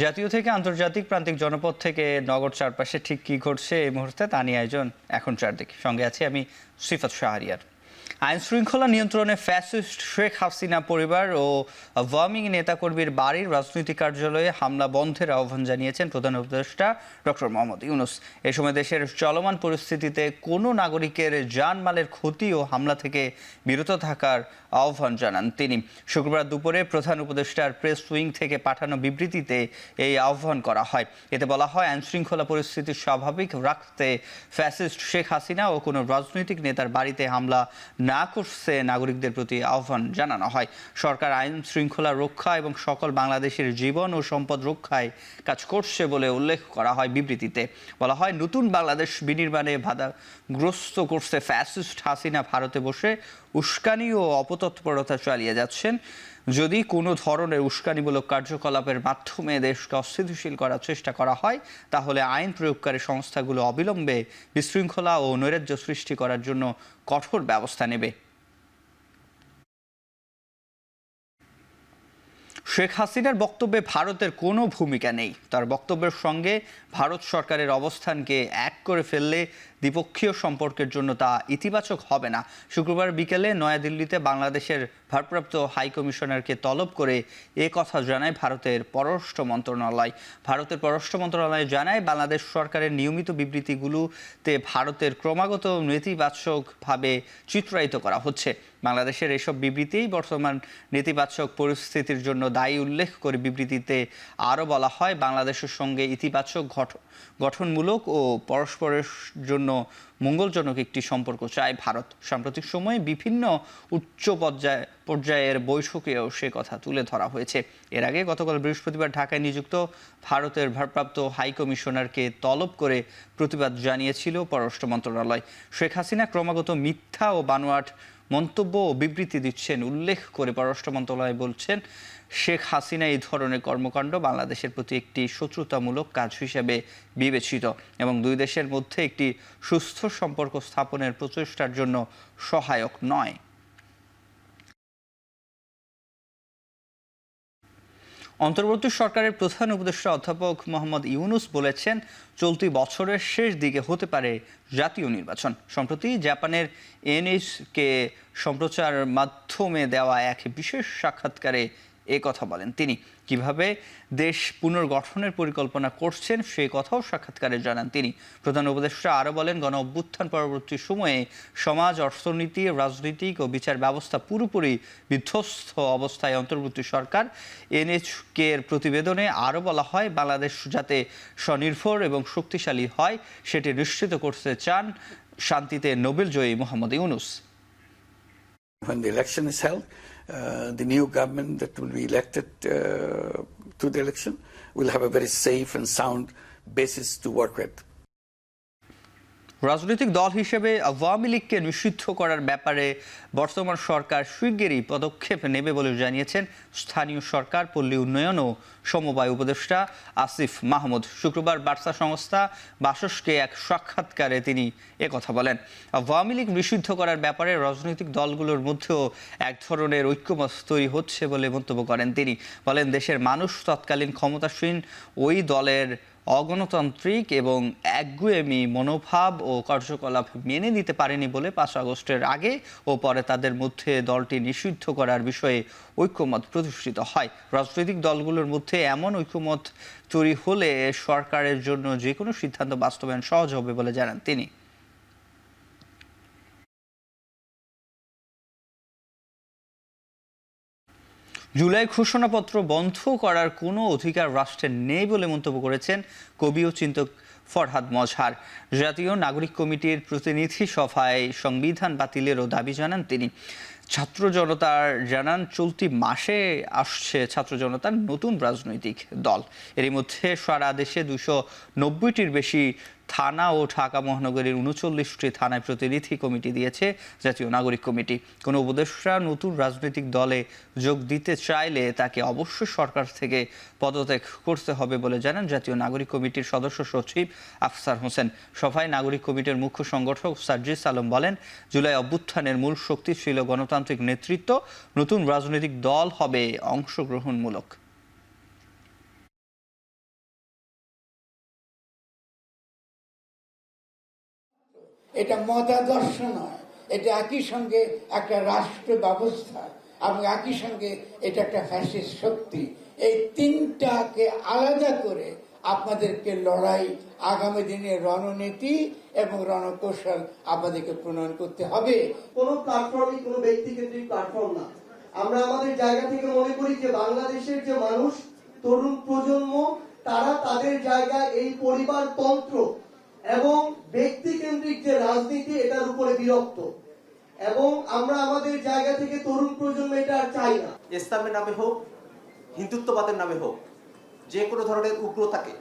জাতীয় থেকে আন্তর্জাতিক প্রান্তিক জনপদ থেকে নগর চারপাশে ঠিক কি ঘটছে এই মুহূর্তে তা নিয়ে আয়োজন এখন চারদিকে। সঙ্গে আছি আমি সিফাত শাহরিয়ার। আইন শৃঙ্খলা নিয়ন্ত্রণে ফ্যাসিস্ট শেখ হাসিনা পরিবার ও আওয়ামী নেতাকর্মীর বাড়ির রাজনৈতিক কার্যালয়ে হামলা বন্ধের আহ্বান জানিয়েছেন প্রধান উপদেষ্টা ডক্টর মোহাম্মদ ইউনূস। এ সময় দেশের চলমান পরিস্থিতিতে কোনো নাগরিকের জানমালের ক্ষতি ও হামলা থেকে বিরত থাকার আহ্বান জানান তিনি। শুক্রবার দুপুরে প্রধান উপদেষ্টার প্রেস উইং থেকে পাঠানো বিবৃতিতে এই আহ্বান করা হয়। এতে বলা হয়, আইন শৃঙ্খলা পরিস্থিতি স্বাভাবিক রাখতে ফ্যাসিস্ট শেখ হাসিনা ও কোনো রাজনৈতিক নেতার বাড়িতে হামলা না করছে নাগরিকদের প্রতি আহ্বান জানানো হয়। সরকার আইন শৃঙ্খলা রক্ষা এবং সকল বাংলাদেশের জীবন ও সম্পদ রক্ষায় কাজ করছে বলে উল্লেখ করা হয় বিবৃতিতে। বলা হয়, নতুন বাংলাদেশ বিনির্মাণে বাধাগ্রস্ত করছে ফ্যাসিস্ট হাসিনা ভারতে বসে উস্কানি ও অপতৎপরতা চালিয়ে যাচ্ছেন। যদি কোনো ধরনের উস্কানিমূলক কার্যকলাপের মাধ্যমে দেশকে অস্থিতিশীল করার চেষ্টা করা হয়, তাহলে আইন প্রয়োগকারী সংস্থাগুলো অবিলম্বে বিশৃঙ্খলা ও নৈরাজ্য সৃষ্টি করার জন্য কঠোর ব্যবস্থা নেবে। শেখ হাসিনার বক্তব্যে ভারতের কোনো ভূমিকা নেই। তার বক্তব্যের সঙ্গে ভারত সরকারের অবস্থানকে এক করে ফেললে দ্বিপক্ষীয় সম্পর্কের জন্য তা ইতিবাচক হবে না। শুক্রবার বিকেলে নয়াদিল্লিতে বাংলাদেশের ভারপ্রাপ্ত হাই কমিশনারকে তলব করে এ কথা জানায় ভারতের পররাষ্ট্র মন্ত্রণালয়। ভারতের পররাষ্ট্র মন্ত্রণালয় জানায়, বাংলাদেশ সরকারের নিয়মিত বিবৃতিগুলোতে ভারতের ক্রমাগত নেতিবাচকভাবে চিত্রায়িত করা হচ্ছে। বাংলাদেশের এসব বিবৃতিই বর্তমান নেতিবাচক পরিস্থিতির জন্য দায়ী উল্লেখ করে বিবৃতিতে আরও বলা হয়, বাংলাদেশের সঙ্গে ইতিবাচক গঠনমূলক ও পরস্পরের জন্য মঙ্গলজনক একটি সম্পর্ক চায় ভারত। সাম্প্রতিক সময়ে বিভিন্ন উচ্চ পর্যায়ের বৈঠকেও সে কথা তুলে ধরা হয়েছে। এর আগে গতকাল বৃহস্পতিবার ঢাকায় নিযুক্ত ভারতের ভারপ্রাপ্ত হাই কমিশনারকে তলব করে প্রতিবাদ জানিয়েছিল পররাষ্ট্র মন্ত্রণালয়। শেখ হাসিনা ক্রমাগত মিথ্যা ও বানোয়াট মন্তব্য ও বিবৃতি দিচ্ছেন উল্লেখ করে পররাষ্ট্র মন্ত্রণালয় বলছেন, শেখ হাসিনা এই ধরনের কর্মকাণ্ড বাংলাদেশের প্রতি একটি শত্রুতামূলক কাজ হিসেবে বিবেচিত এবং দুই দেশের মধ্যে একটি সুস্থ সম্পর্ক স্থাপনের প্রচেষ্টার জন্য সহায়ক নয়। অন্তর্বর্তী সরকারের প্রধান উপদেষ্টা অধ্যাপক মোহাম্মদ ইউনূস বলেছেন, চলতি বছরের শেষ দিকে হতে পারে জাতীয় নির্বাচন। সম্প্রতি জাপানের এনএইচকে সম্প্রচার মাধ্যমে দেওয়া এক বিশেষ সাক্ষাৎকারে এ কথা বলেন তিনি। কিভাবে দেশ পুনর্গঠনের পরিকল্পনা করছেন সে কথাও সাক্ষাৎকারে জানান তিনি। প্রধান উপদেষ্টা আরও বলেন, গণ অভ্যুত্থান পরবর্তী সময়ে সমাজ, অর্থনীতি, রাজনৈতিক ও বিচার ব্যবস্থা পুরোপুরি বিধ্বস্ত অবস্থায় অন্তর্বর্তী সরকার। এনএইচকে এর প্রতিবেদনে আরও বলা হয়, বাংলাদেশ যাতে স্বনির্ভর এবং শক্তিশালী হয় সেটি নিশ্চিত করতে চান শান্তিতে নোবেলজয়ী Mohammad Yunus. When the election is held, the new government that will be elected to the election will have a very safe and sound basis to work with. রাজনৈতিক দল হিসেবে আওয়ামী লীগকে নিষিদ্ধ করার ব্যাপারে বর্তমান সরকার শিগগিরই পদক্ষেপ নেবে বলে জানিয়েছেন স্থানীয় সরকার, পল্লী উন্নয়ন ও সমবায় উপদেষ্টা আসিফ মাহমুদ। শুক্রবার বার্তা সংস্থা বাসসকে এক সাক্ষাৎকারে তিনি একথা বলেন। আওয়ামী লীগ নিষিদ্ধ করার ব্যাপারে রাজনৈতিক দলগুলোর মধ্যেও এক ধরনের ঐক্যমত তৈরি হচ্ছে বলে মন্তব্য করেন তিনি। বলেন, দেশের মানুষ তৎকালীন ক্ষমতাসীন ওই দলের অগণতান্ত্রিক এবং একগুঁয়েমি মনোভাব ও কার্যকলাপ মেনে নিতে পারেনি বলে 5 আগস্টের আগে ও পরে তাদের মধ্যে দলটি নিষিদ্ধ করার বিষয়ে ঐক্যমত প্রতিষ্ঠিত হয়। রাজনৈতিক দলগুলোর মধ্যে এমন ঐক্যমত তৈরি হলে সরকারের জন্য যে কোনো সিদ্ধান্ত বাস্তবায়ন সহজ হবে বলে জানান তিনি। জুলাই ঘোষণাপত্র বন্ধ করার কোনো অধিকার রাষ্ট্রের নেই বলে মন্তব্য করেছেন কবি ও চিন্তক ফরহাদ মজহার। জাতীয় নাগরিক কমিটির প্রতিনিধি সভায় সংবিধান বাতিলেরও দাবি জানান তিনি। ছাত্র জনতার জানান, চলতি মাসে আসছে ছাত্র জনতার নতুন রাজনৈতিক দল। এরই মধ্যে সারা দেশে 290টির বেশি থানা ও ঢাকা মহানগরীর 39টি থানায় প্রতিনিধি কমিটি দিয়েছে জাতীয় নাগরিক কমিটি। কোনো উপদেষ্টা নতুন রাজনৈতিক দলে যোগ দিতে চাইলে তাকে অবশ্যই সরকার থেকে পদত্যাগ করতে হবে বলে জানান জাতীয় নাগরিক কমিটির সদস্য সচিব আফসার হোসেন। সভায় নাগরিক কমিটির মুখ্য সংগঠক সার্জিস আলম বলেন, জুলাই অভ্যুত্থানের মূল শক্তি ছিল গণতান্ত্রিক নেতৃত্ব, নতুন রাজনৈতিক দল হবে অংশগ্রহণমূলক। এটা মতাদর্শ নয়, এটা একই সঙ্গে একটা রাষ্ট্র ব্যবস্থা এবং একই সঙ্গে এটা একটা ফ্যাসিস্ট শক্তি। এই তিনটাকে আলাদা করে আপনাদেরকে লড়াই, আগামী দিনের রণনীতি এবং রণকৌশল আপনাদেরকে প্রণয়ন করতে হবে। কোনো প্ল্যাটফর্মই কোনো ব্যক্তিকেন্দ্রিক প্ল্যাটফর্ম না। আমরা আমাদের জায়গা থেকে মনে করি যে বাংলাদেশের যে মানুষ, তরুণ প্রজন্ম, তারা তাদের জায়গায় এই পরিবারতন্ত্র এবং ব্যক্তিকেন্দ্রিক যে রাজনীতি এটার উপরে বিরক্ত, এবং আমরা আমাদের জায়গা থেকে তরুণ প্রজন্ম এটা আর চাই না। ইসলামের নামে হোক, হিন্দুত্ববাদের নামে হোক, যে কোনো ধরনের উগ্রতাকে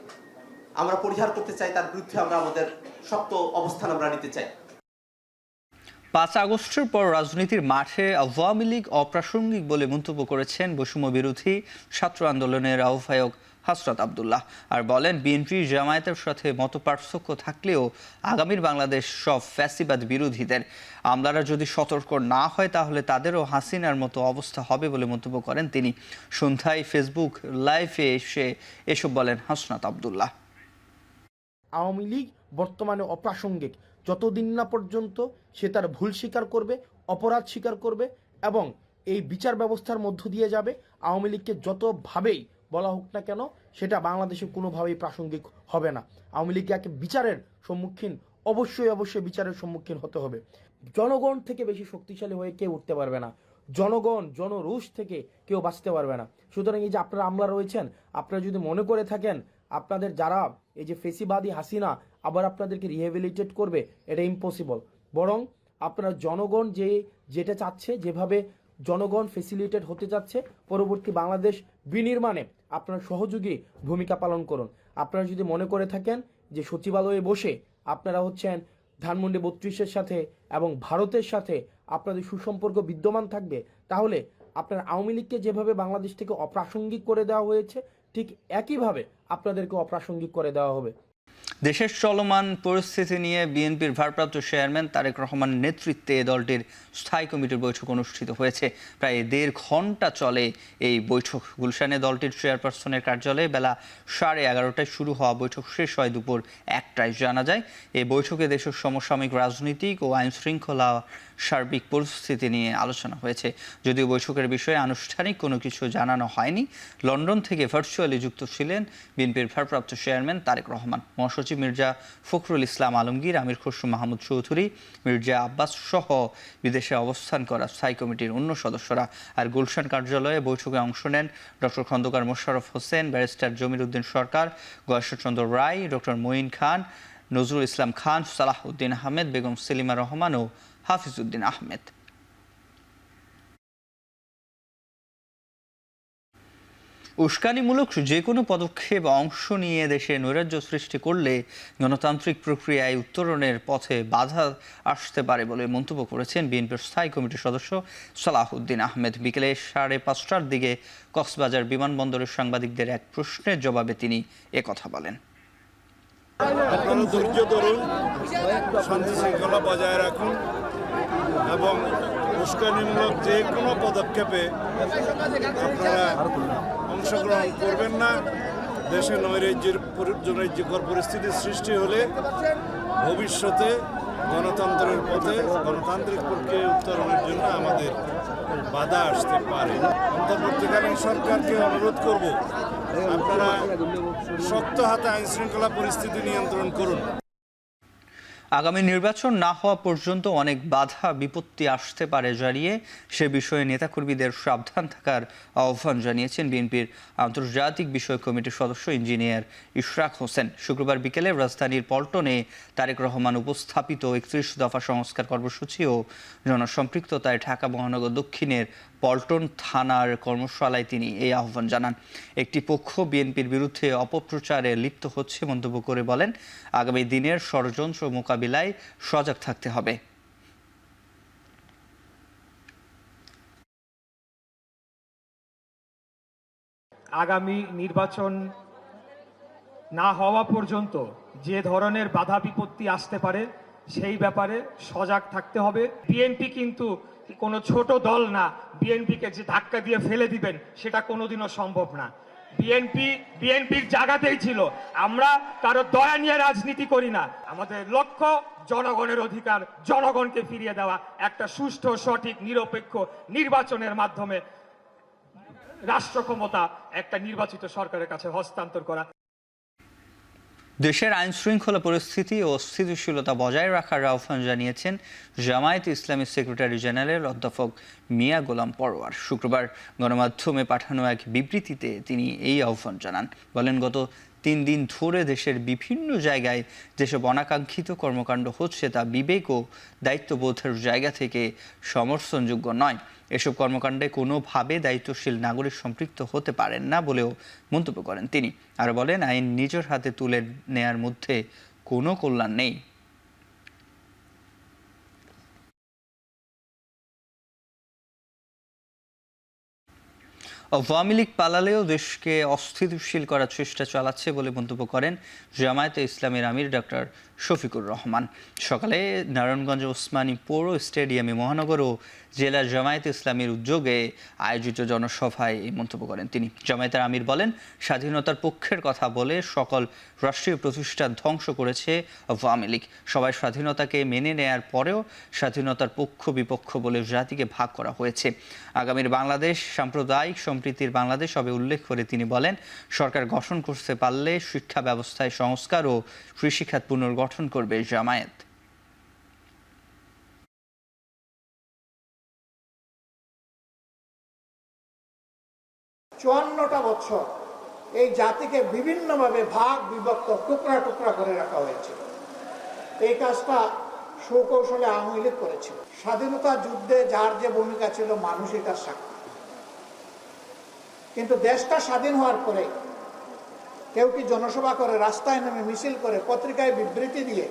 আমরা পরিহার করতে চাই, তার বিরুদ্ধে আমরা আমাদের শক্ত অবস্থান আমরা নিতে চাই। 5 আগস্টের পর রাজনীতির মাঠে আওয়ামী লীগ অপ্রাসঙ্গিক বলে মন্তব্য করেছেন বৈষম্য বিরোধী ছাত্র আন্দোলনের আহ্বায়ক হাসরাত আব্দুল্লাহ। আর বলেন, বিএনপি জামায়াতের সাথে মতপার্থক্য থাকলেও আগামীর বাংলাদেশ সব ফ্যাসিবাদ বিরোধীদের। আমলারা যদি সতর্ক না হয় তাহলে তাদেরও হাসিনার মতো অবস্থা হবে বলে মন্তব্য করেন তিনি। সন্ধ্যায় ফেসবুক লাইভে এসে এসব বলেন হাসনাত আব্দুল্লাহ। আওয়ামী লীগ বর্তমানে অপ্রাসঙ্গিক যতদিন না পর্যন্ত সে তার ভুল স্বীকার করবে, অপরাধ স্বীকার করবে এবং এই বিচার ব্যবস্থার মধ্য দিয়ে যাবে। আওয়ামী লীগকে যতভাবেই বলা হোক না কেন, সেটা বাংলাদেশে কোনোভাবেই প্রাসঙ্গিক হবে না। আওয়ামী লীগকে বিচারের সম্মুখীন অবশ্যই বিচারের সম্মুখীন হতে হবে। জনগণ থেকে বেশি শক্তিশালী হয়ে কেউ উঠতে পারবে না। জনগণ, জনরোষ থেকে কেউ বাঁচতে পারবে না। সুতরাং এই যে আপনারা আমলা রয়েছেন, আপনারা যদি মনে করে থাকেন আপনাদের যারা এই যে ফেসিবাদী হাসিনা আবার আপনাদেরকে রিহেবিলিটেট করবে, এটা ইম্পসিবল। বরং আপনারা জনগণ যেটা চাচ্ছে, যেভাবে জনগণ ফেসিলিটেট হতে যাচ্ছে, পরবর্তী বাংলাদেশ বিনির্মাণে আপনারা সহযোগী ভূমিকা পালন করুন। আপনারা যদি মনে করে থাকেন যে সচিবালয়ে বসে আপনারা হচ্ছেন ধানমন্ডি 32-এর সাথে এবং ভারতের সাথে আপনাদের সুসম্পর্ক বিদ্যমান থাকবে, তাহলে আপনার আওয়ামী লীগকে যেভাবে বাংলাদেশ থেকে অপ্রাসঙ্গিক করে দেওয়া হয়েছে, ঠিক একইভাবে আপনাদেরকে অপ্রাসঙ্গিক করে দেওয়া হবে। দেশের চলমান পরিস্থিতি নিয়ে বিএনপির ভারপ্রাপ্ত চেয়ারম্যান তারেক রহমানের নেতৃত্বে দলটির স্থায়ী কমিটির বৈঠক অনুষ্ঠিত হয়েছে। প্রায় 1.5 ঘন্টা চলে এই বৈঠক। গুলশানে দলটির চেয়ারপারসনের কার্যালয়ে বেলা 11:30টায় শুরু হওয়া বৈঠক শেষ হয় দুপুর 1টায়। জানা যায়, এই বৈঠকে দেশের সমসাময়িক রাজনৈতিক ও আইন শৃঙ্খলা সার্বিক পরিস্থিতি নিয়ে আলোচনা হয়েছে। যদিও বৈঠকের বিষয়ে আনুষ্ঠানিক কোনো কিছু জানানো হয়নি। লন্ডন থেকে ভার্চুয়ালি যুক্ত ছিলেন বিএনপির ভারপ্রাপ্ত চেয়ারম্যান তারেক রহমান। মহাসচিব মির্জা ফখরুল ইসলাম আলমগীর, আমির খসরু মাহমুদ চৌধুরী, মির্জা আব্বাস সহ বিদেশে অবস্থান করা স্থায়ী কমিটির অন্য সদস্যরা। আর গুলশান কার্যালয়ে বৈঠকে অংশ নেন ডক্টর খন্দকার মোশাররফ হোসেন, ব্যারিস্টার জমির উদ্দিন সরকার, গয়েশ্বরচন্দ্র রায়, ডক্টর মঈন খান, নজরুল ইসলাম খান, সালাহ উদ্দিন আহমেদ, বেগম সেলিমা রহমান ও হাফিজ উদ্দিন আহমেদ। উস্কানিমূলক যে কোনো পদক্ষেপ অংশ নিয়ে দেশে নৈরাজ্য সৃষ্টি করলে গণতান্ত্রিক প্রক্রিয়ায় উত্তরণের পথে বাধা আসতে পারে বলে মন্তব্য করেছেন বিএনপির স্থায়ী কমিটির সদস্য সালাহ উদ্দিন আহমেদ। বিকেলে 5:30টার দিকে কক্সবাজার বিমানবন্দরের সাংবাদিকদের এক প্রশ্নের জবাবে তিনি একথা বলেন। আপনারা ধৈর্য ধরুন, শান্তি শৃঙ্খলা বজায় রাখুন এবং উস্কানিমূলক যে কোনো পদক্ষেপে আপনারা অংশগ্রহণ করবেন না। দেশে নৈরাজ্যকর পরিস্থিতির সৃষ্টি হলে ভবিষ্যতে গণতন্ত্রের পথে গণতান্ত্রিক প্রক্রিয়ায় উত্তরণের জন্য আমাদের বাধা আসতে পারে। অন্তর্বর্তীকালীন সরকারকে অনুরোধ করব, আপনারা শক্ত হাতে আইন শৃঙ্খলা পরিস্থিতি নিয়ন্ত্রণ করুন। আগামী নির্বাচন না হওয়া পর্যন্ত অনেক বাধা বিপত্তি আসতে পারে জানিয়ে সে বিষয়ে নেতাকর্মীদের সাবধান থাকার আহ্বান জানিয়েছেন বিএনপির আন্তর্জাতিক বিষয় কমিটির সদস্য ইঞ্জিনিয়ার ইশরাক হোসেন। শুক্রবার বিকেলে রাজধানীর পল্টনে তারেক রহমান উপস্থাপিত 31 দফা সংস্কার কর্মসূচি ও জনসম্পৃক্ততায় ঢাকা মহানগর দক্ষিণের পল্টন থানার কর্মশালায় তিনি এই আহ্বান জানান। একটি পক্ষ বিএনপির বিরুদ্ধে অপপ্রচারে লিপ্ত হচ্ছে মন্তব্য করে বলেন, আগামী দিনের ষড়যন্ত্র মোকাবিলায় সজাগ থাকতে হবে। আগামী নির্বাচন না হওয়া পর্যন্ত যে ধরনের বাধা বিপত্তি আসতে পারে সেই ব্যাপারে সজাগ থাকতে হবে। বিএনপি কিন্তু কোনো ছোট দল না, বিএনপিকে যে ধাক্কা দিয়ে ফেলে দিবেন সেটা কোনোদিনও সম্ভব না। বিএনপির জায়গাতেই ছিল। আমরা কারো দয়া নিয়ে রাজনীতি করি না। আমাদের লক্ষ্য জনগণের অধিকার জনগণকে ফিরিয়ে দেওয়া, একটা সুষ্ঠু সঠিক নিরপেক্ষ নির্বাচনের মাধ্যমে রাষ্ট্র ক্ষমতা একটা নির্বাচিত সরকারের কাছে হস্তান্তর করা। দেশের আইন শৃঙ্খলা পরিস্থিতি ও স্থিতিশীলতা বজায় রাখার আহ্বান জানিয়েছেন জামায়াত ইসলামীর সেক্রেটারি জেনারেল অধ্যাপক মিয়া গোলাম পরোয়ার। শুক্রবার গণমাধ্যমে পাঠানো এক বিবৃতিতে তিনি এই আহ্বান জানান। বলেন, গত 3 দিন ধরে দেশের বিভিন্ন জায়গায় যেসব অনাকাঙ্ক্ষিত কর্মকাণ্ড হচ্ছে তা বিবেক ও দায়িত্ববোধের জায়গা থেকে সমর্থনযোগ্য নয়। এসব কর্মকাণ্ডে কোনোভাবে দায়িত্বশীল নাগরিক সম্পৃক্ত হতে পারেন না বলেও মন্তব্য করেন তিনি। আর বলেন, আইন নিজের হাতে তুলে নেয়ার মধ্যে কোনো কল্যাণ নেই। আওয়ামী লীগ পালালেও দেশকে অস্থিতিশীল করার চেষ্টা চালাচ্ছে বলে মন্তব্য করেন জামায়াতে ইসলামের আমির ডক্টর শফিকুর রহমান। সকালে নারায়ণগঞ্জ ওসমানী পৌর স্টেডিয়ামে মহানগর ও জেলা জামায়াতে ইসলামীর উদ্যোগে আয়োজিত জনসভায় এই মন্তব্য করেন তিনি। জামায়াতের আমির বলেন, স্বাধীনতার পক্ষের কথা বলে সকল রাষ্ট্রীয় প্রতিষ্ঠান ধ্বংস করেছে আওয়ামী লীগ। সবাই স্বাধীনতাকে মেনে নেয়ার পরেও স্বাধীনতার পক্ষ বিপক্ষ বলে জাতিকে ভাগ করা হয়েছে। আগামীর বাংলাদেশ সাম্প্রদায়িক সম্প্রীতির বাংলাদেশ হবে উল্লেখ করে তিনি বলেন, সরকার গঠন করতে পারলে শিক্ষা ব্যবস্থায় সংস্কার ও কৃষিখাত পুনর্গঠন করবে জামায়াত। চুয়ান্নটা বছর এই জাতিকে বিভিন্নভাবে ভাগ বিভক্ত টুকরা টুকরা করে রাখা হয়েছে। এই কাজটা সুকৌশলে আওয়ামী লীগ করেছিল। স্বাধীনতা যুদ্ধে যার যে ভূমিকা ছিল মানুষই তার সাক্ষী। কিন্তু দেশটা স্বাধীন হওয়ার পরে কেউ কি জনসভা করে, রাস্তায় নেমে মিছিল করে, পত্রিকায় বিবৃতি দিয়ে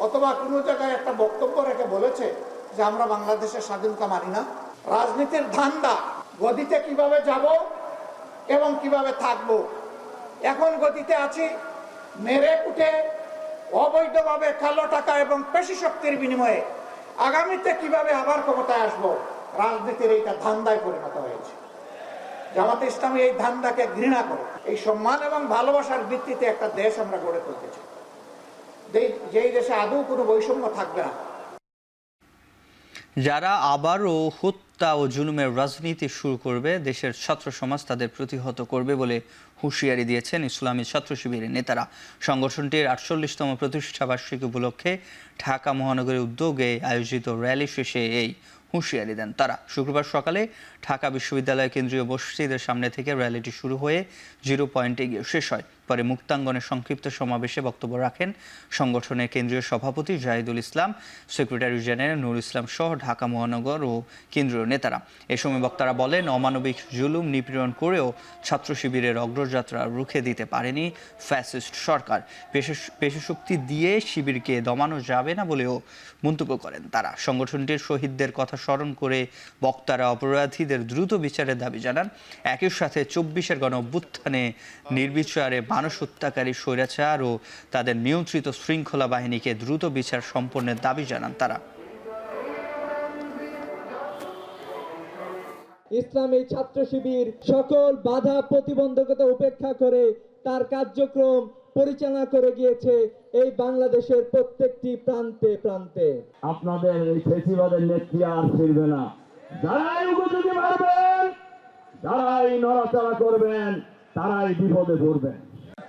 অথবা কোনো জায়গায় একটা বক্তব্য রেখে বলেছে যে আমরা বাংলাদেশের স্বাধীনতা মানি না? রাজনীতির ধান্দা, গদিতে কিভাবে যাব এবং কিভাবে থাকবো। এখন গতিতে আছি, মেরে কুটে অবৈধভাবে কালো টাকা এবং পেশি শক্তির বিনিময়ে আগামীতে কিভাবে আবার ক্ষমতায় আসবো, রাজনীতির এইটা ধান্দায় পরিণত হয়েছে। জামাতে ইসলামী এই ধান্দাকে ঘৃণা করে এই সম্মান এবং ভালোবাসার ভিত্তিতে একটা দেশ আমরা গড়ে তুলতে চাই, যেই দেশে আদৌ কোনো বৈষম্য থাকবে না। যারা আবারও হত্যা ও জুলুমের রাজনীতি শুরু করবে, দেশের ছাত্র সমাজ তাদের প্রতিহত করবে বলে হুঁশিয়ারি দিয়েছেন ইসলামী ছাত্র শিবিরের নেতারা। সংগঠনটির 48তম প্রতিষ্ঠা বার্ষিকী উপলক্ষে ঢাকা মহানগরের উদ্যোগে আয়োজিত র্যালি শেষে এই হুঁশিয়ারি দেন তারা। শুক্রবার সকালে ঢাকা বিশ্ববিদ্যালয় কেন্দ্রীয় মসজিদের সামনে থেকে র্যালিটি শুরু হয়ে 0 পয়েন্টে গিয়ে শেষ হয়। পরে মুক্তাঙ্গনে সংক্ষিপ্ত সমাবেশে বক্তব্য রাখেন সংগঠনের কেন্দ্রীয় সভাপতি জাহিদুল ইসলাম, সেক্রেটারি জেনারেল নুর ইসলাম সহ ঢাকা মহানগর ও কেন্দ্রীয় নেতারা। এ সময় বক্তারা বলেন, অমানবিক জুলুম নিপীড়ন করেও ছাত্র শিবিরের অগ্রযাত্রা রুখে দিতে পারেনি ফ্যাসিস্ট সরকার। পেশশক্তি দিয়ে শিবিরকে দমানো যাবে না বলেও মন্তব্য করেন তারা। সংগঠনটির শহীদদের কথা স্মরণ করে বক্তারা অপরাধীদের দ্রুত বিচারের দাবি জানান। একই সাথে 24-এর গণঅভ্যুত্থানে নির্বিচারে মানুষ হত্যাকারী স্বৈরাচার ও তাদের নিয়ন্ত্রিত শৃঙ্খলা বাহিনীকে দ্রুত বিচার সম্পন্নের দাবি জানান তারা। ইসলামী ছাত্র শিবির সকল বাধা প্রতিবন্ধকতা উপেক্ষা করে তার কার্যক্রম পরিচালনা করে গিয়েছে এই বাংলাদেশের প্রত্যেকটি প্রান্তে প্রান্তে। আপনাদের এই ফেসিবাদের নেত্রী আর ফিরবে না। যারাই উপযোগী মারবেন, যারাই নড়াচড়া করবেন, তারাই বিপদে পড়বেন।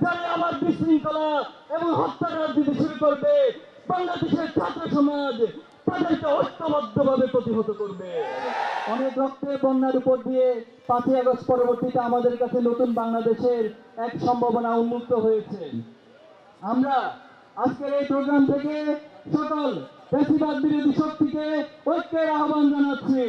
যারা আমার বিশৃঙ্খলা এবং হত্যার রাজনীতি শুরু করবে, বাংলাদেশের ছাত্র সমাজ তাদেরকে ঐক্যবদ্ধভাবে প্রতিহত করবে। অনেক রক্তে বন্যার উপর দিয়ে 5ই আগস্ট পরবর্তীতে আমাদের কাছে নতুন বাংলাদেশের এক সম্ভাবনা উন্মুক্ত হয়েছে। আমরা আজকের এই প্রোগ্রাম থেকে সকল ফ্যাসিবাদ বিরোধী শক্তিকে ঐক্যের আহ্বান জানাচ্ছি।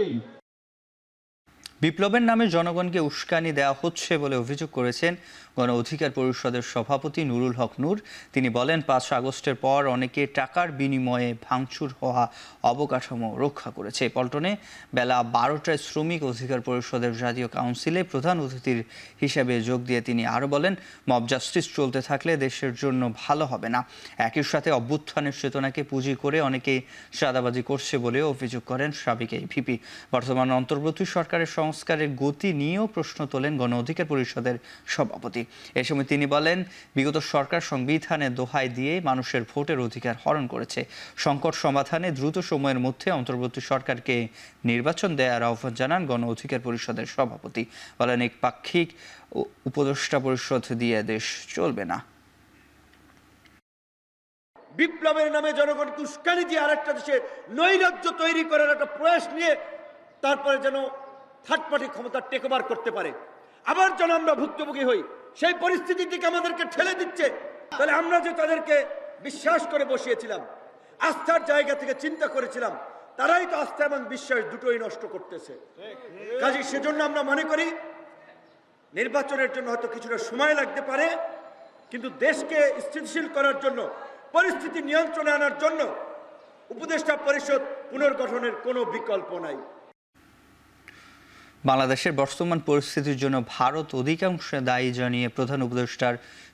বিপ্লবের নামে জনগণকে উস্কানি দেওয়া হচ্ছে বলে অভিযোগ করেছেন গণ অধিকার পরিষদের সভাপতি নুরুল হক নূর। তিনি বলেন, 5 আগস্টের পর অনেকে টাকার বিনিময়ে ভাঙচুর হওয়া অবকাঠামো রক্ষা করেছে। পল্টনে বেলা 12টায় শ্রমিক অধিকার পরিষদের জাতীয় কাউন্সিলে প্রধান অতিথির হিসেবে যোগ দিয়ে তিনি আরও বলেন, মব জাস্টিস চলতে থাকলে দেশের জন্য ভালো হবে না। একই সাথে অভ্যুত্থানের চেতনাকে পুঁজি করে অনেকেই চাঁদাবাজি করছে বলেও অভিযোগ করেন সাবেক এই ভিপি। বর্তমান অন্তর্বর্তী সরকারের সংস্কারের গতি নিয়েও প্রশ্ন তোলেন গণ অধিকার পরিষদের সভাপতি। এ সময় তিনি বলেন, বিগত সরকার সংবিধানে দোহাই দিয়ে মানুষের ভোটের অধিকার হরণ করেছে। সংকট সমাধানে দ্রুত সময়ের মধ্যে অন্তর্বর্তী সরকারকে নির্বাচন দেওয়ার আহ্বান জানান গণ অধিকার পরিষদের সভাপতি। বলেন, একপাক্ষিক উপদেষ্টা পরিষদ দিয়ে দেশ চলবে না। বিপ্লবের নামে জনগণকে উস্কানি দিয়ে আরেকটা দেশে নৈরাজ্য তৈরি করার একটা প্রয়াস নিয়ে তারপরে যেন থার্ড পার্টি ক্ষমতা টেক ওভার করতে পারে, আবার যেন আমরা ভুক্তভোগী হই, সেই পরিস্থিতির দিকে আমাদেরকে ঠেলে দিচ্ছে। তাহলে আমরা যে তাদেরকে বিশ্বাস করে বসিয়েছিলাম, আস্থার জায়গা থেকে চিন্তা করেছিলাম, তারাই তো আস্থা এবং বিশ্বাস দুটোই নষ্ট করতেছে। কাজে সেজন্য আমরা মনে করি নির্বাচনের জন্য হয়তো কিছুটা সময় লাগতে পারে, কিন্তু দেশকে স্থিতিশীল করার জন্য, পরিস্থিতি নিয়ন্ত্রণে আনার জন্য উপদেষ্টা পরিষদ পুনর্গঠনের কোনো বিকল্প নাই। বাংলাদেশের বর্তমান পরিস্থিতির জন্য ভারত অধিকাংশে দায়ী জানিয়ে প্রধান উপদেষ্টার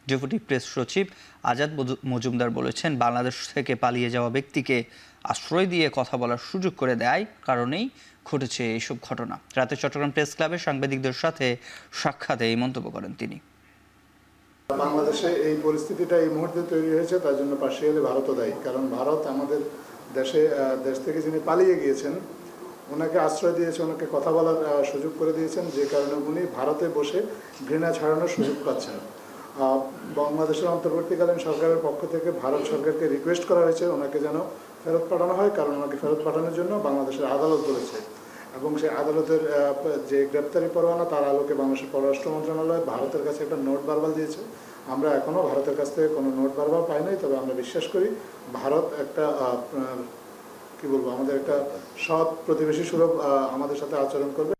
ডেপুটি প্রেস সচিব আজাদ মজুমদার বলেছেন, বাংলাদেশ থেকে পালিয়ে যাওয়া ব্যক্তিকে আশ্রয় দিয়ে কথা বলার সুযোগ করে দেয় কারণেই ঘটেছে এইসব ঘটনা। রাতে চট্টগ্রাম প্রেস ক্লাবে সাংবাদিকদের সাথে সাক্ষাতে এই মন্তব্য করেন তিনি। বাংলাদেশে এই পরিস্থিতিটা এই মুহূর্তে তৈরি হয়েছে, তার জন্য পার্সিয়ালি ভারতও দায়ী। কারণ ভারত আমাদের দেশ থেকে যিনি পালিয়ে গিয়েছেন ওনাকে আশ্রয় দিয়েছে, ওনাকে কথা বলার সুযোগ করে দিয়েছেন, যে কারণে উনি ভারতে বসে ঘৃণা ছড়ানোর সুযোগ পাচ্ছেন। বাংলাদেশের অন্তর্বর্তীকালীন সরকারের পক্ষ থেকে ভারত সরকারকে রিকোয়েস্ট করা হয়েছে ওনাকে যেন ফেরত পাঠানো হয়, কারণ ওনাকে ফেরত পাঠানোর জন্য বাংলাদেশের আদালত বলেছে, এবং সেই আদালতের যে গ্রেপ্তারি পরোয়ানা তার আলোকে বাংলাদেশের পররাষ্ট্র মন্ত্রণালয় ভারতের কাছে একটা নোট ভার্বাল দিয়েছে। আমরা এখনও ভারতের কাছ থেকে কোনো নোট ভার্বাল পাই নাই, তবে আমরা বিশ্বাস করি ভারত একটা আমাদের একটা সৎ প্রতিবেশী সুলভ আমাদের সাথে আচরণ করবে।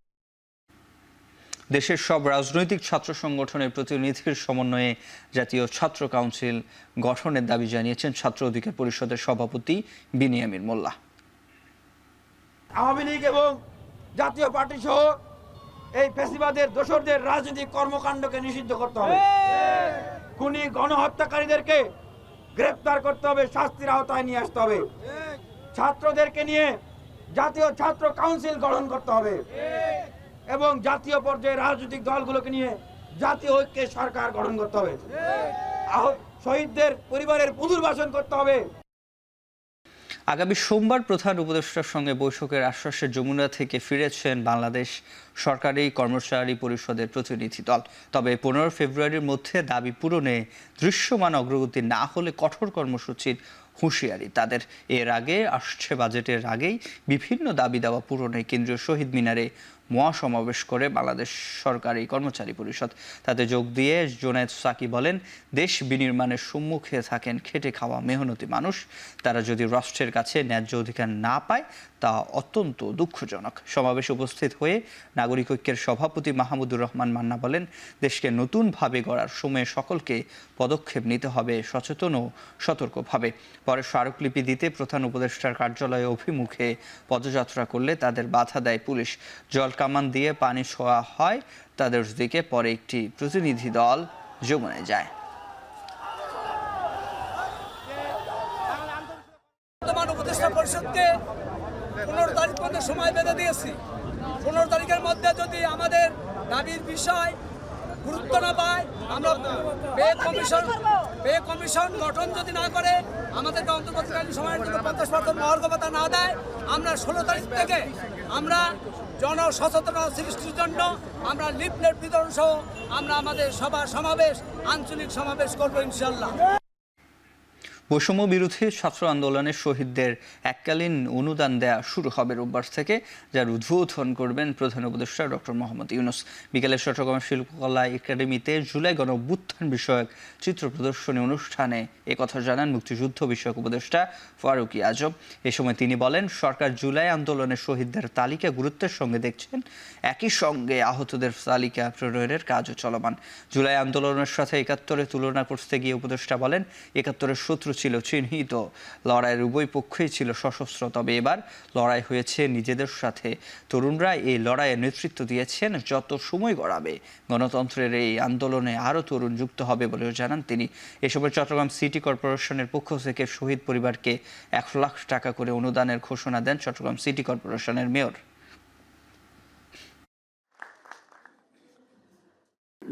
দেশের সব রাজনৈতিক ছাত্র সংগঠনের প্রতিনিধির সমন্বয়ে জাতীয় ছাত্র কাউন্সিল গঠনের দাবি জানিয়েছেন ছাত্র অধিকার পরিষদের সভাপতি বিনিয়ামিন মোল্লা। আওয়ামী লীগ এবং জাতীয় পার্টি সহ এই ফ্যাসিবাদের দোসরদের রাজনৈতিক কর্মকাণ্ডকে নিষিদ্ধ করতে হবে। খুনি গণহত্যাকারীদেরকে গ্রেফতার করতে হবে, শাস্তির আওতায় নিয়ে আসতে হবে। ছাত্রদেরকে নিয়ে জাতীয় ছাত্র কাউন্সিল গঠন করতে হবে এবং জাতীয় পর্যায়ে রাজনৈতিক দলগুলোকে নিয়ে জাতীয় ঐক্যের সরকার গঠন করতে হবে। শহীদদের পরিবারের পুনর্বাসন করতে হবে। আগামী সোমবার প্রধান উপদেষ্টার সঙ্গে বৈঠকের আশ্বাসে যমুনা থেকে ফিরেছেন বাংলাদেশ সরকারি কর্মচারী পরিষদের প্রতিনিধি দল। তবে 15 ফেব্রুয়ারির মধ্যে দাবি পূরণে দৃশ্যমান অগ্রগতি না হলে কঠোর কর্মসূচির হুঁশিয়ারি তাদের। এর আগে আসছে বাজেটের আগেই বিভিন্ন দাবি দাওয়া পূরণে কেন্দ্রীয় শহীদ মিনারে মহাসমাবেশ করে বাংলাদেশ সরকারি কর্মচারী পরিষদ। তাতে যোগ দিয়ে জোনায়েদ সাকি বলেন, দেশ বিনির্মাণের সম্মুখে থাকেন খেটে খাওয়া মেহনতি মানুষ। তারা যদি রাষ্ট্রের কাছে ন্যায্য অধিকার না পায় তা অত্যন্ত দুঃখজনক। সমাবেশে উপস্থিত হয়ে নাগরিক ঐক্যের সভাপতি মাহমুদুর রহমান মান্না বলেন, দেশকে নতুনভাবে গড়ার সময়ে সকলকে পদক্ষেপ নিতে হবে সচেতন ও সতর্কভাবে। পরে স্মারকলিপি দিতে প্রধান উপদেষ্টার কার্যালয়ে অভিমুখে পদযাত্রা করলে তাদের বাধা দেয় পুলিশ। জল কামান দিয়ে পানি ছোঁয়া হয় তাদের দিকে। পরে একটি প্রতিনিধি দল যমুনায় যায়। উপদেষ্টা পরিষদকে 15 তারিখ পর্যন্ত সময় বেঁধে দিয়েছি। 15 তারিখের মধ্যে যদি আমাদের দাবির বিষয় গুরুত্ব না পায়, আমরা পে কমিশন গঠন যদি না করে, আমাদেরকে অন্তর্বর্তীকালীন সময়ের জন্য 50% মহার্ঘ ভাতা না দেয়, আমরা 16 তারিখ থেকে আমরা জনসচেতনতা সৃষ্টির জন্য আমরা লিফলেট বিতরণ সহ আমরা আমাদের সভা সমাবেশ, আঞ্চলিক সমাবেশ করবো ইনশাল্লাহ। বৈষম্য বিরোধী ছাত্র আন্দোলনের শহীদদের এককালীন অনুদান দেয়া শুরু হবে রোববার থেকে, যার উদ্বোধন করবেন প্রধান উপদেষ্টা ডক্টর মোহাম্মদ ইউনূস। বিকেলে চট্টগ্রাম শিল্পকলা একাডেমিতে জুলাই গণঅভ্যুত্থান বিষয়ক চিত্র প্রদর্শনী অনুষ্ঠানে একথা জানান মুক্তিযুদ্ধ বিষয়ক উপদেষ্টা ফারুকী আজম। এ সময় তিনি বলেন, সরকার জুলাই আন্দোলনের শহীদদের তালিকা গুরুত্বের সঙ্গে দেখছেন, একই সঙ্গে আহতদের তালিকা প্রণয়নের কাজও চলমান। জুলাই আন্দোলনের সাথে ৭১-এর তুলনা করতে গিয়ে উপদেষ্টা বলেন, ৭১-এর শত্রু ছিল চিহ্নিত, লড়াইয়ের উভয় পক্ষই ছিল সশস্ত্র, তবে এবার লড়াই হয়েছে নিজেদের সাথে। তরুণরা এই লড়াইয়ে নেতৃত্ব দিয়েছেন। যত সময় গড়াবে গণতন্ত্রের এই আন্দোলনে আরও তরুণ যুক্ত হবে বলেও জানান তিনি। এসবের চট্টগ্রাম সিটি কর্পোরেশনের পক্ষ থেকে শহীদ পরিবারকে ১ লাখ টাকা করে অনুদানের ঘোষণা দেন চট্টগ্রাম সিটি কর্পোরেশনের মেয়র।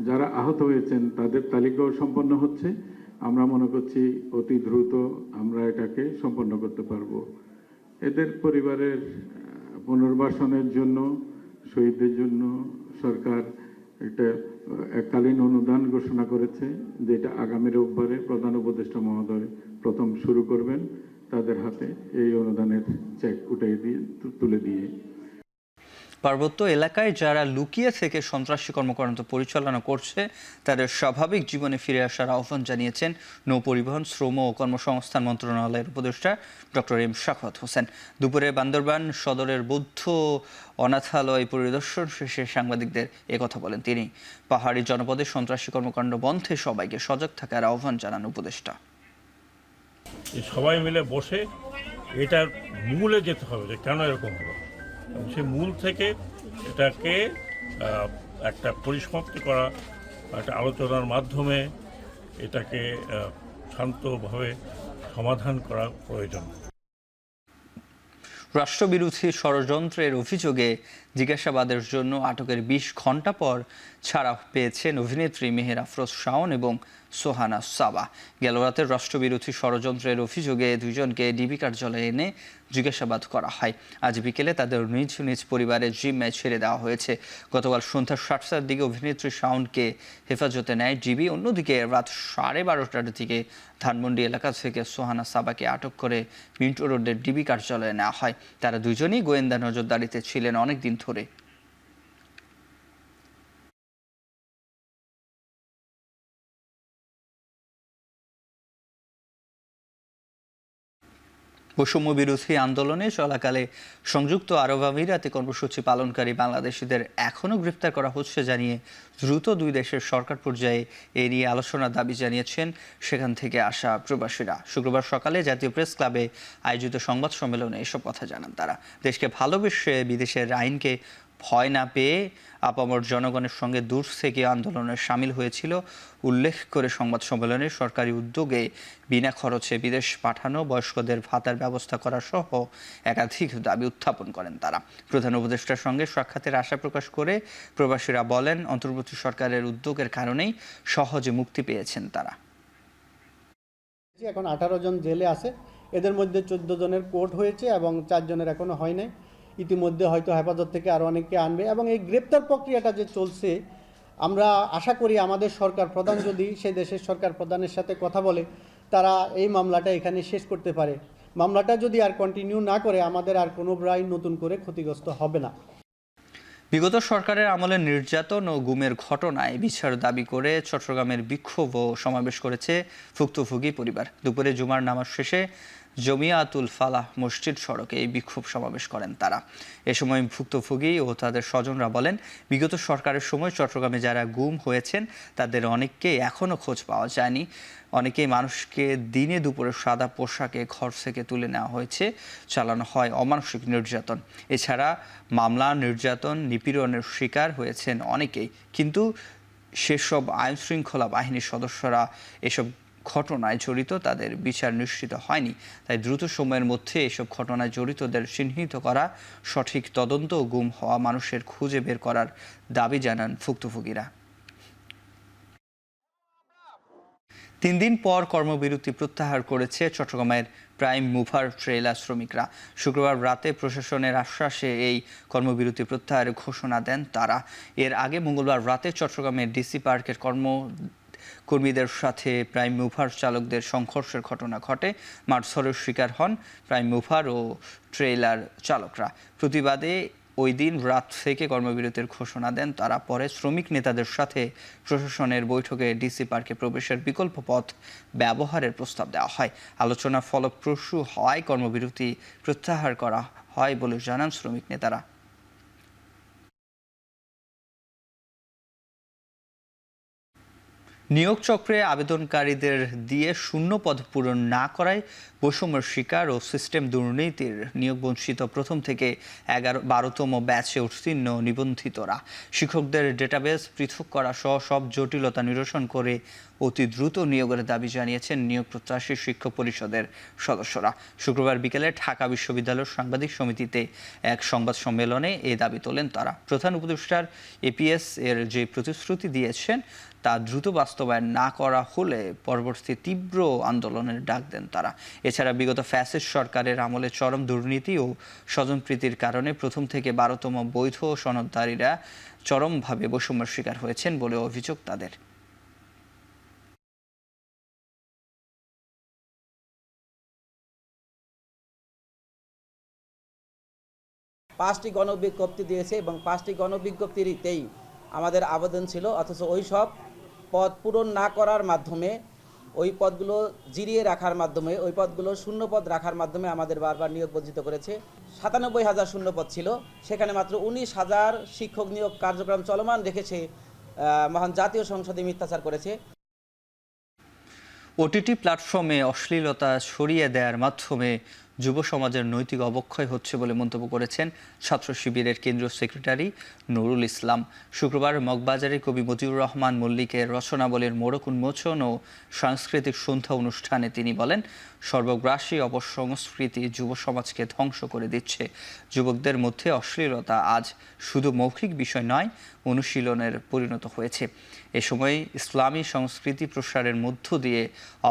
যারা আহত হয়েছেন তাদের তালিকাও সম্পন্ন হচ্ছে। আমরা মনে করছি অতি দ্রুত আমরা এটাকে সম্পন্ন করতে পারবো। এদের পরিবারের পুনর্বাসনের জন্য, শহীদদের জন্য সরকার একটা এককালীন অনুদান ঘোষণা করেছে, যেটা আগামী রোববারে প্রধান উপদেষ্টা মহোদয় প্রথম শুরু করবেন তাদের হাতে এই অনুদানের চেক তুলে দিয়ে। পার্বত্য এলাকায় যারা লুকিয়ে থেকে সন্ত্রাসী কর্মকাণ্ড পরিচালনা করছে তাদের স্বাভাবিক জীবনে ফিরে আসার আহ্বান জানিয়েছেন নৌপরিবহন, শ্রম ও কর্মসংস্থান মন্ত্রণালয়ের উপদেষ্টা ডক্টর এম শাখাওয়াত হোসেন। দুপুরে বান্দরবান সদরের বৌদ্ধ অনাথালয় পরিদর্শন শেষে সাংবাদিকদের একথা বলেন তিনি। পাহাড়ি জনপদে সন্ত্রাসী কর্মকাণ্ড বন্ধে সবাইকে সজাগ থাকার আহ্বান জানান উপদেষ্টা। সবাই মিলে বসে এটার মূলে যেতে হবে যে কেন এরকম হলো, সেই মূল থেকে এটাকে একটা পরিসমাপ্তি করা, একটা আলোচনার মাধ্যমে এটাকে শান্তভাবে সমাধান করা প্রয়োজন। রাষ্ট্রবিরোধী ষড়যন্ত্রের অভিযোগে জিজ্ঞাসাবাদের জন্য আটকের ২০ ঘণ্টা পর ছাড়া পেয়েছেন অভিনেত্রী মেহের আফরোজ শাওন এবং সোহানা সাবা। গেল রাতে রাষ্ট্রবিরোধী ষড়যন্ত্রের অভিযোগে দুজনকে ডিবি কার্যালয়ে এনে জিজ্ঞাসাবাদ করা হয়। আজ বিকেলে তাদের নিজ নিজ পরিবারের জিম্মায় ছেড়ে দেওয়া হয়েছে। গতকাল সন্ধ্যা ৭টার দিকে অভিনেত্রী শাওনকে হেফাজতে নেয় ডিবি। অন্যদিকে রাত 12:30টার দিকে ধানমন্ডি এলাকা থেকে সোহানা সাবাকে আটক করে মিন্টো রোডের ডিবি কার্যালয়ে নেওয়া হয়। তারা দুজনেই গোয়েন্দা নজরদারিতে ছিলেন অনেকদিন ধরে। বৈষম্য বিরোধী আন্দোলনে চলাকালে সংযুক্ত আরব আমিরাতে কর্মসূচি পালনকারী বাংলাদেশিদের এখনও গ্রেফতার করা হচ্ছে জানিয়ে দ্রুত দুই দেশের সরকার পর্যায়ে এ নিয়ে আলোচনার দাবি জানিয়েছেন সেখান থেকে আসা প্রবাসীরা। শুক্রবার সকালে জাতীয় প্রেস ক্লাবে আয়োজিত সংবাদ সম্মেলনে এসব কথা জানান তারা। দেশকে ভালোবেসে বিদেশের আইনকে ভয় না পেয়ে আপামর জনগণের সঙ্গে দূর থেকে আন্দোলনে সামিল হয়েছিল উল্লেখ করে সংবাদ সম্মেলনে সরকারি উদ্যোগে বিনা খরচে বিদেশ পাঠানো, বয়স্কদের ভাতার ব্যবস্থা করা সহ একাধিক দাবি উত্থাপন করেন তারা। প্রধান উপদেষ্টার সঙ্গে সাক্ষাতের আশা প্রকাশ করে প্রবাসীরা বলেন, অন্তর্বর্তী সরকারের উদ্যোগের কারণেই সহজে মুক্তি পেয়েছেন তারা। এখন 18 জন জেলে আছে, এদের মধ্যে 14 জনের কোর্ট হয়েছে এবং 4 জনের এখনো হয় নাই। ইতিমধ্যে হয়তো হেফাজত থেকে আরও অনেককে আনবে এবং এই গ্রেপ্তার প্রক্রিয়াটা যে চলছে, আমরা আশা করি আমাদের সরকার প্রধান যদি সে দেশের সরকার প্রধানের সাথে কথা বলে তারা এই মামলাটা এখানে শেষ করতে পারে। মামলাটা যদি আর কন্টিনিউ না করে আমাদের আর কোনো রায় নতুন করে ক্ষতিগ্রস্ত হবে না। বিগত সরকারের আমলে নির্যাতন ও গুমের ঘটনায় বিচার দাবি করে চট্টগ্রামের বিক্ষোভ ও সমাবেশ করেছে ভুক্তভোগী পরিবার। দুপুরে জুমার নামাজ শেষে জমিয়াতুল ফালাহ মসজিদ সড়কে এই বিক্ষোভ সমাবেশ করেন তারা। এ সময় ভুক্তভোগী ও তাদের স্বজনরা বলেন, বিগত সরকারের সময় চট্টগ্রামে যারা গুম হয়েছেন তাদের অনেককে এখনও খোঁজ পাওয়া যায়নি। অনেকেই মানুষকে দিনে দুপুরে সাদা পোশাকে ঘর থেকে তুলে নেওয়া হয়েছে, চালানো হয় অমানসিক নির্যাতন। এছাড়া মামলা, নির্যাতন, নিপীড়নের শিকার হয়েছেন অনেকেই, কিন্তু সেসব আইনশৃঙ্খলা বাহিনীর সদস্যরা এসব ঘটনায় জড়িত তাদের বিচার নিশ্চিত হয়নি। তাই দ্রুত সময়ের মধ্যে এসব ঘটনায় জড়িতদের চিহ্নিত করা, সঠিক তদন্ত ও গুম হওয়া মানুষের খুঁজে বের করার দাবি জানান ভুক্তভোগীরা। 3 দিন পর কর্মবিরতি প্রত্যাহার করেছে চট্টগ্রামের প্রাইম মুভার ট্রেলার শ্রমিকরা। শুক্রবার রাতে প্রশাসনের আশ্বাসে এই কর্মবিরতি প্রত্যাহারের ঘোষণা দেন তারা। এর আগে মঙ্গলবার রাতে চট্টগ্রামের ডিসি পার্কের কর্মীদের সাথে প্রাইম মুভার চালকদের সংঘর্ষের ঘটনা ঘটে। মারধরের শিকার হন প্রাইম মুভার ও ট্রেলার চালকরা। প্রতিবাদে ওই দিন রাত থেকে কর্মবিরতির ঘোষণা দেন তারা। পরে শ্রমিক নেতাদের সাথে প্রশাসনের বৈঠকে ডিসি পার্কে প্রবেশের বিকল্প পথ ব্যবহারের প্রস্তাব দেওয়া হয়। আলোচনা ফলপ্রসূ হওয়ায় কর্মবিরতি প্রত্যাহার করা হয় বলে জানান শ্রমিক নেতারা। নিয়োগ চক্রে আবেদনকারীদের দিয়ে শূন্য পদ পূরণ না করায় বৈষম্যের শিকার ও সিস্টেম দুর্নীতির নিয়োগ বঞ্চিত প্রথম থেকে 12তম ব্যাচে উত্তীর্ণ নিবন্ধিতরা শিক্ষকদের ডেটাবেস পৃথক করা সহ সব জটিলতা নিরসন করে অতি দ্রুত নিয়োগের দাবি জানিয়েছেন নিয়োগ প্রত্যাশী শিক্ষক পরিষদের সদস্যরা। শুক্রবার বিকেলে ঢাকা বিশ্ববিদ্যালয়ের সাংবাদিক সমিতিতে এক সংবাদ সম্মেলনে এই দাবি তোলেন তারা। প্রধান উপদেষ্টার এপিএস এর যে প্রতিশ্রুতি দিয়েছেন তা দ্রুত বাস্তবায়ন না করা হলে পরবর্তী তীব্র আন্দোলনের ডাক দেন তারা। এছাড়া বিগত ফ্যাসিস্ট সরকারের আমলে চরম দুর্নীতি ও স্বজনপ্রীতির কারণে প্রথম থেকে 12তম বৈধ সনদধারীরা চরমভাবে বৈষম্যের শিকার হয়েছেন বলে অভিযোগ তাদের। পাঁচটি গণবিজ্ঞপ্তি দিয়েছে এবং 5টি গণবিজ্ঞপ্তিতেই আমাদের আবেদন ছিল, অথচ ওই সব পদ পূরণ না করার মাধ্যমে, ওই পদগুলো জিরিয়ে রাখার মাধ্যমে, ওই পদগুলো শূন্য পদ রাখার মাধ্যমে আমাদের বারবার নিয়োগ বঞ্চিত করেছে। 97,000 শূন্য পদ ছিল, সেখানে মাত্র 19,000 শিক্ষক নিয়োগ কার্যক্রম চলমান রেখেছে। মহান জাতীয় সংসদে মিথ্যাচার করেছে। ওটিটি প্ল্যাটফর্মে অশ্লীলতা ছড়িয়ে দেওয়ার মাধ্যমে যুব সমাজের নৈতিক অবক্ষয় হচ্ছে বলে মন্তব্য করেছেন ছাত্র শিবিরের কেন্দ্রীয় সেক্রেটারি নুরুল ইসলাম। শুক্রবার মগবাজারে কবি মতিউর রহমান মল্লিকের রচনাবলীর মোড়ক উন্মোচন ও সাংস্কৃতিক সন্ধ্যা অনুষ্ঠানে তিনি বলেন, সর্বগ্রাসী অপসংস্কৃতি যুব সমাজকে ধ্বংস করে দিচ্ছে। যুবকদের মধ্যে অশ্লীলতা আজ শুধু মৌখিক বিষয় নয়, অনুশীলনের পরিণত হয়েছে। এ সময় ইসলামী সংস্কৃতি প্রসারের মধ্য দিয়ে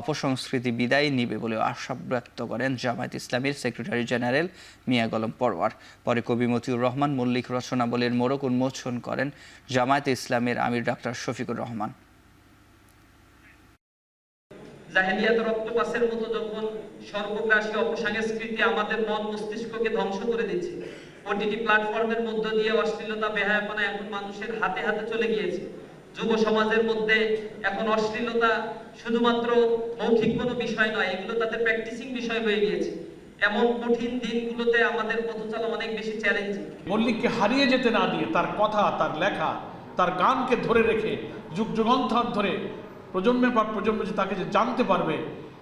অপসংস্কৃতি বিদায় নিবে বলে আশা ব্যক্ত করেন জামায়াত ইসলামীর সেক্রেটারি জেনারেল মিয়া গোলাম পরওয়ার। পরে কবি মতিউর রহমান মল্লিক রচনাবলীর মোড়ক উন্মোচন করেন জামায়াত ইসলামের আমির ডাক্তার শফিকুর রহমান। জাহেলিয়াত রক্তপাতের মতো যখন সর্বগ্রাসী অপসংস্কৃতি আমাদের মন মস্তিষ্ককে ধ্বংস করে দিচ্ছে, ওটিটি প্ল্যাটফর্মের মধ্য দিয়ে অশ্লীলতা বেহায়াপনা এখন মানুষের হাতে হাতে চলে গিয়েছে। যুব সমাজের মধ্যে এখন অশ্লীলতা শুধুমাত্র মৌখিক কোনো বিষয় নয়, এগুলো তাদের প্র্যাকটিসিং বিষয় হয়ে গিয়েছে। এমন কঠিন দিনগুলোতে আমাদের পথ চলা অনেক বেশি চ্যালেঞ্জিং। মল্লিককে হারিয়ে যেতে না দিয়ে তার কথা, তার লেখা, তার গানকে ধরে রেখে যুগ যুগান্তর ধরে প্রজন্মের পর প্রজন্ম যে তাকে যে জানতে পারবে,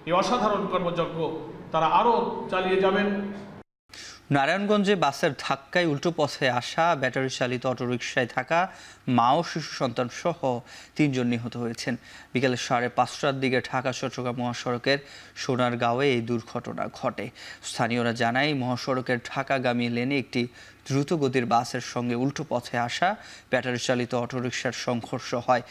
এই অসাধারণ কর্মযজ্ঞ তারা আরও চালিয়ে যাবেন। নারায়ণগঞ্জে বাসের ধাক্কায় উল্টো পথে আসা ব্যাটারি চালিত অটোরিকশায় থাকা মা ও শিশু সন্তান সহ 3 জন নিহত হয়েছেন। বিকেলে 5:30টার দিকে ঢাকা চট্টগ্রাম মহাসড়কের সোনারগাঁওয়ে এই দুর্ঘটনা ঘটে। স্থানীয়রা জানায়, মহাসড়কের ঢাকাগামী লেনে একটি দ্রুতগতির বাসের সঙ্গে উল্টো পথে আসা ব্যাটারি চালিত অটোরিকশার সংঘর্ষ হয়।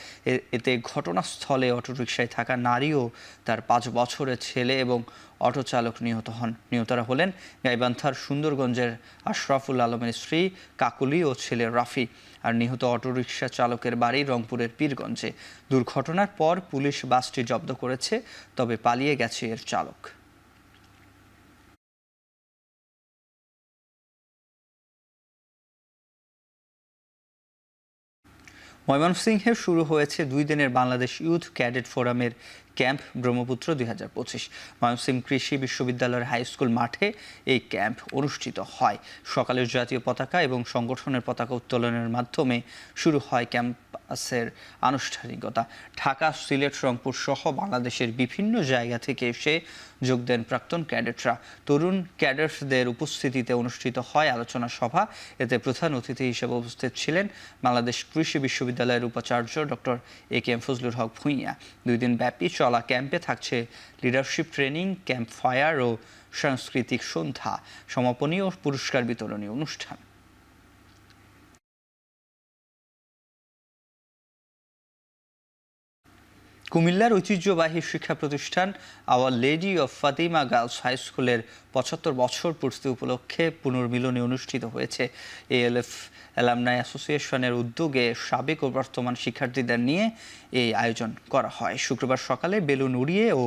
এতে ঘটনাস্থলে অটোরিকশায় থাকা নারী ও তার 5 বছরের ছেলে এবং অটো চালক নিহত হন। নিহতরা হলেন গাইবান্ধার সুন্দরগঞ্জের আশরাফুল আলমের স্ত্রী কাকুলি ও ছেলে রাফি। আর নিহত অটোরিকশা চালকের বাড়ি রংপুরের পীরগঞ্জে। দুর্ঘটনার পর পুলিশ বাসটি জব্দ করেছে, তবে পালিয়ে গেছে এর চালক। ময়মনসিংহে শুরু হয়েছে 2 দিনের বাংলাদেশ ইউথ ক্যাডেট ফোরামের ক্যাম্প ব্রহ্মপুত্র 2025। ময়মনসিংহ কৃষি বিশ্ববিদ্যালয়ের হাই স্কুল মাঠে এই ক্যাম্প অনুষ্ঠিত হয়। সকালে জাতীয় পতাকা এবং সংগঠনের পতাকা উত্তোলনের মাধ্যমে শুরু হয় ক্যাম্পাসের আনুষ্ঠানিকতা। ঢাকা, সিলেট, রংপুর সহ বাংলাদেশের বিভিন্ন জায়গা থেকে এসে যোগ দেন প্রাক্তন ক্যাডেটরা। তরুণ ক্যাডেটদের উপস্থিতিতে অনুষ্ঠিত হয় আলোচনা সভা। এতে প্রধান অতিথি হিসেবে উপস্থিত ছিলেন বাংলাদেশ কৃষি বিশ্ববিদ্যালয়ের উপাচার্য ডক্টর এ.কে.এম. ফজলুল হক ভূঁইয়া। 2 দিন ব্যাপী চলা ক্যাম্পে থাকছে লিডারশিপ ট্রেনিং, ক্যাম্প ফায়ার ও সাংস্কৃতিক সন্ধ্যা, সমাপনী ও পুরস্কার বিতরণী অনুষ্ঠান। কুমিল্লার ঐতিহ্যবাহী শিক্ষা প্রতিষ্ঠান our lady of Fatima girls high স্কুলের 75 বছর পূর্তি উপলক্ষে পুনর্মিলনী অনুষ্ঠিত হয়েছে। এএলএফ অ্যালামনাই অ্যাসোসিয়েশনের উদ্যোগে সাবেক ও বর্তমান শিক্ষার্থীদের নিয়ে এই আয়োজন করা হয়। শুক্রবার সকালে বেলুন উড়িয়ে ও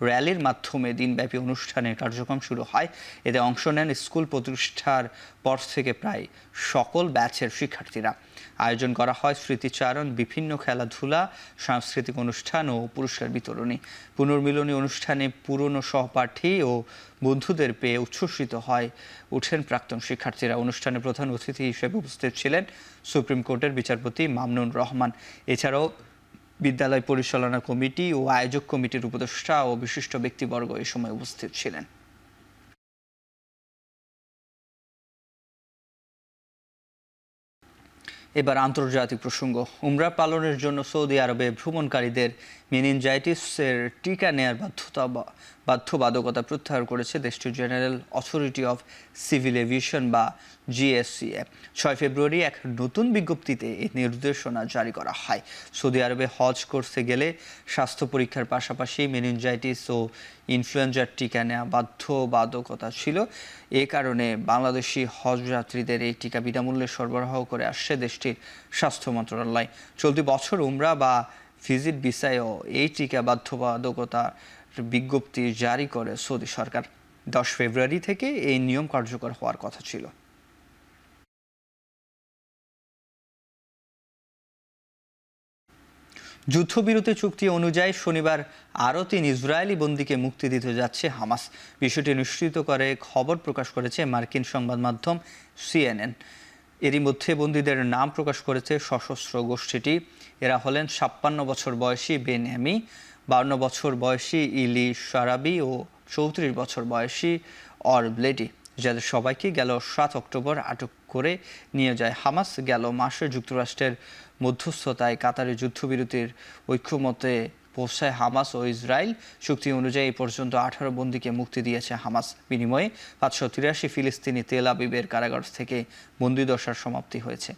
র্যালির মাধ্যমে দিনব্যাপী অনুষ্ঠানের কার্যক্রম শুরু হয়। এতে অংশ নেন স্কুল প্রতিষ্ঠার পর থেকে প্রায় সকল ব্যাচের শিক্ষার্থীরা। আয়োজন করা হয় স্মৃতিচারণ, বিভিন্ন খেলাধুলা, সাংস্কৃতিক অনুষ্ঠান ও পুরস্কার বিতরণী। পুনর্মিলনী অনুষ্ঠানে পুরনো সহপাঠী ও বন্ধুদের পেয়ে উচ্ছ্বসিত ওঠেন প্রাক্তন শিক্ষার্থীরা। অনুষ্ঠানে প্রধান অতিথি হিসেবে উপস্থিত ছিলেন সুপ্রিম কোর্টের বিচারপতি মামনুন রহমান। এছাড়াও বিদ্যালয় পরিচালনা কমিটি ও আয়োজক কমিটির উপদেষ্টা ও বিশিষ্ট ব্যক্তিবর্গ এই সময় উপস্থিত ছিলেন। এবার আন্তর্জাতিক প্রসঙ্গ। উমরা পালনের জন্য সৌদি আরবে ভ্রমণকারীদের মেনিনজাইটিসের টিকা নেয়ার বাধ্যবাধকতা প্রত্যাহার করেছে দেশটির general authority of civil aviation বা জিএসসিএ। 6 ফেব্রুয়ারি এক নতুন বিজ্ঞপ্তিতে এই নির্দেশনা জারি করা হয়। সৌদি আরবে হজ করতে গেলে স্বাস্থ্য পরীক্ষার পাশাপাশি মেনিনজাইটিস ও ইনফ্লুয়েঞ্জার টিকা নেওয়া বাধ্যবাধকতা ছিল। এ কারণে বাংলাদেশি হজযাত্রীদের এই টিকা বিনামূল্যে সরবরাহ করে আসছে দেশটির স্বাস্থ্য মন্ত্রণালয়। চলতি বছর উমরা বা ভিজিট ভিসায়ও এই টিকা বাধ্যবাধকতার বিজ্ঞপ্তি জারি করে সৌদি সরকার। 10 ফেব্রুয়ারি থেকে এই নিয়ম কার্যকর হওয়ার কথা ছিল। যুদ্ধবিরতি চুক্তি অনুযায়ী শনিবার আরও 3 ইসরায়েলি বন্দীকে মুক্তি দিতে যাচ্ছে হামাস। বিষয়টি নিশ্চিত করে খবর প্রকাশ করেছে মার্কিন সংবাদ মাধ্যম CNN। এরই মধ্যে বন্দীদের নাম প্রকাশ করেছে সশস্ত্র গোষ্ঠীটি। এরা হলেন 56 বছর বয়সী বেন এমি, 52 বছর বয়সী ইলি সারাবি ও 34 বছর বয়সী অর ব্লেডি, যাদের সবাইকে গেল 7 অক্টোবর আটক করে নিয়ে যায় হামাস। গেল মাসে যুক্তরাষ্ট্রের মধ্যস্থতায় কাতারে যুদ্ধবিরতির ঐক্যমতে পৌঁছায় হামাস ও ইসরায়েল। চুক্তি অনুযায়ী এই পর্যন্ত 18 বন্দীকে মুক্তি দিয়েছে হামাস। বিনিময়ে 583 ফিলিস্তিনি তেল আবিবের কারাগার থেকে বন্দিদশার সমাপ্তি হয়েছে।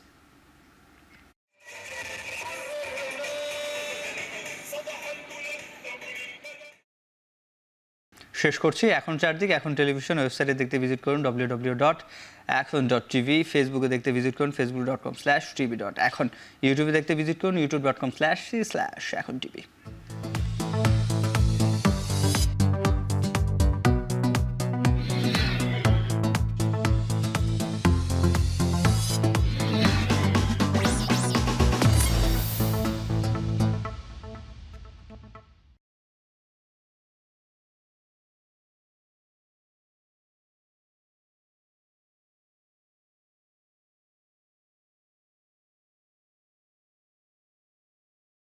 শেষ করছি এখন চারদিক। এখন টেলিভিশন ওয়েবসাইটে দেখতে ভিজিট করুন www.এখন.tv। ফেসবুকে দেখতে ভিজিট করুন facebook.com/tv.এখন। ইউটিউবে দেখতে ভিজিট করুন youtube.com/c/echontv।